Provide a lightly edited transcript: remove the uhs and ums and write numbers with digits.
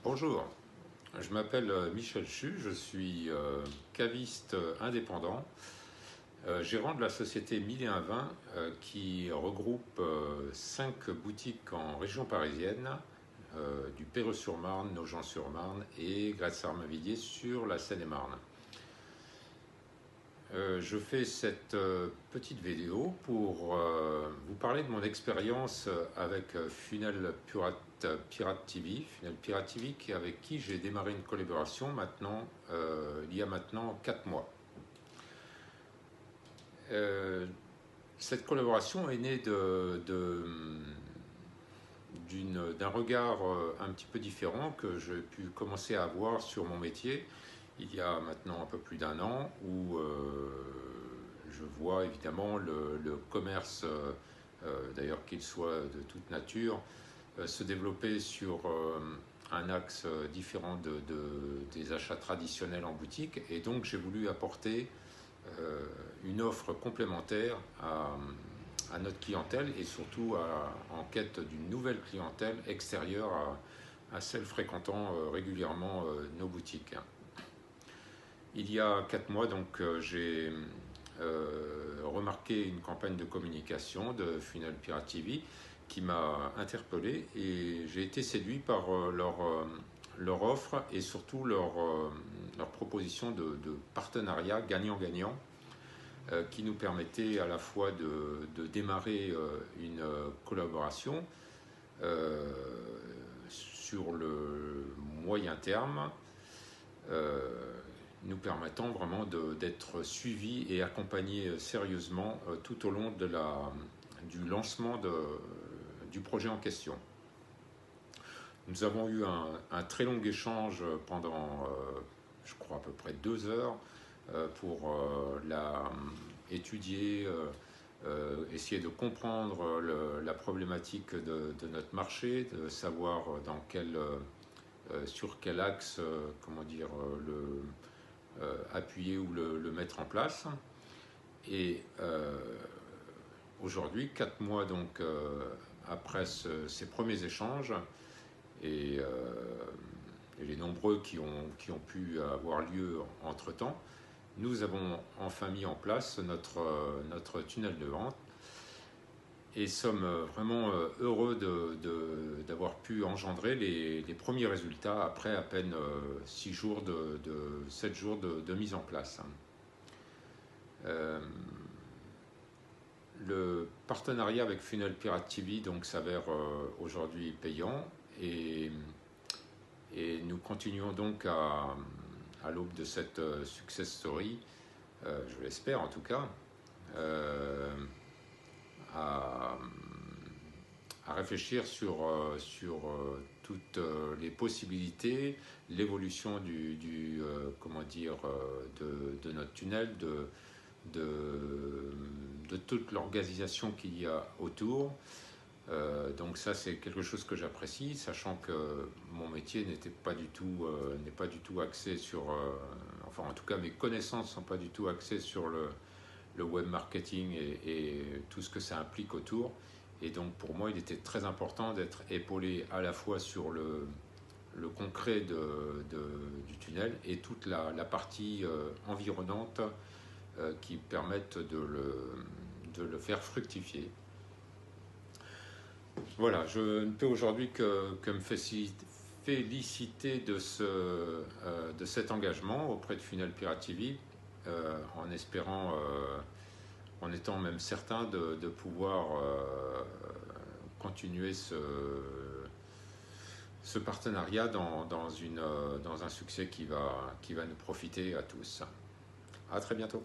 Bonjour, je m'appelle Michel Chu, je suis caviste indépendant, gérant de la société 1001 qui regroupe 5 boutiques en région parisienne, du Perreux-sur-Marne, Nogent-sur-Marne et Grasse-Armavilliers sur la Seine-et-Marne. Je fais cette petite vidéo pour vous parler de mon expérience avec Funnel Pirate TV, avec qui j'ai démarré une collaboration il y a maintenant 4 mois. Cette collaboration est née d'un regard un petit peu différent que j'ai pu commencer à avoir sur mon métier il y a maintenant un peu plus d'un an, où je vois évidemment le commerce, d'ailleurs qu'il soit de toute nature, se développer sur un axe différent des achats traditionnels en boutique, et donc j'ai voulu apporter une offre complémentaire à notre clientèle, et surtout en quête d'une nouvelle clientèle extérieure à celle fréquentant régulièrement nos boutiques. Il y a 4 mois, donc, j'ai remarqué une campagne de communication de Funnel Pirate TV qui m'a interpellé, et j'ai été séduit par leur offre et surtout leur proposition de partenariat gagnant-gagnant qui nous permettait à la fois de démarrer une collaboration sur le moyen terme, nous permettant vraiment d'être suivis et accompagnés sérieusement tout au long du lancement du projet en question. Nous avons eu un très long échange pendant, je crois, à peu près 2 heures pour étudier, essayer de comprendre la problématique de notre marché, de savoir sur quel axe, appuyer ou le mettre en place. Et aujourd'hui, 4 mois donc après ces premiers échanges et les nombreux qui ont pu avoir lieu entre temps, nous avons enfin mis en place notre tunnel de vente et sommes vraiment heureux d'avoir pu engendrer les premiers résultats après à peine 7 jours de mise en place. Le partenariat avec Funnel Pirate TV donc s'avère aujourd'hui payant, et nous continuons donc à l'aube de cette success story, je l'espère en tout cas, à réfléchir sur toutes les possibilités, l'évolution de notre tunnel, de toute l'organisation qu'il y a autour. Donc ça, c'est quelque chose que j'apprécie, sachant que mon métier n'est pas du tout axé sur, enfin en tout cas mes connaissances ne sont pas du tout axées sur le web marketing et tout ce que ça implique autour. Et donc pour moi, il était très important d'être épaulé à la fois sur le concret du tunnel et toute la partie environnante qui permettent de le faire fructifier. Voilà, je ne peux aujourd'hui que me féliciter de cet engagement auprès de Funnel Pirate TV, en espérant, en étant même certain de pouvoir continuer ce partenariat dans un succès qui va nous profiter à tous. À très bientôt.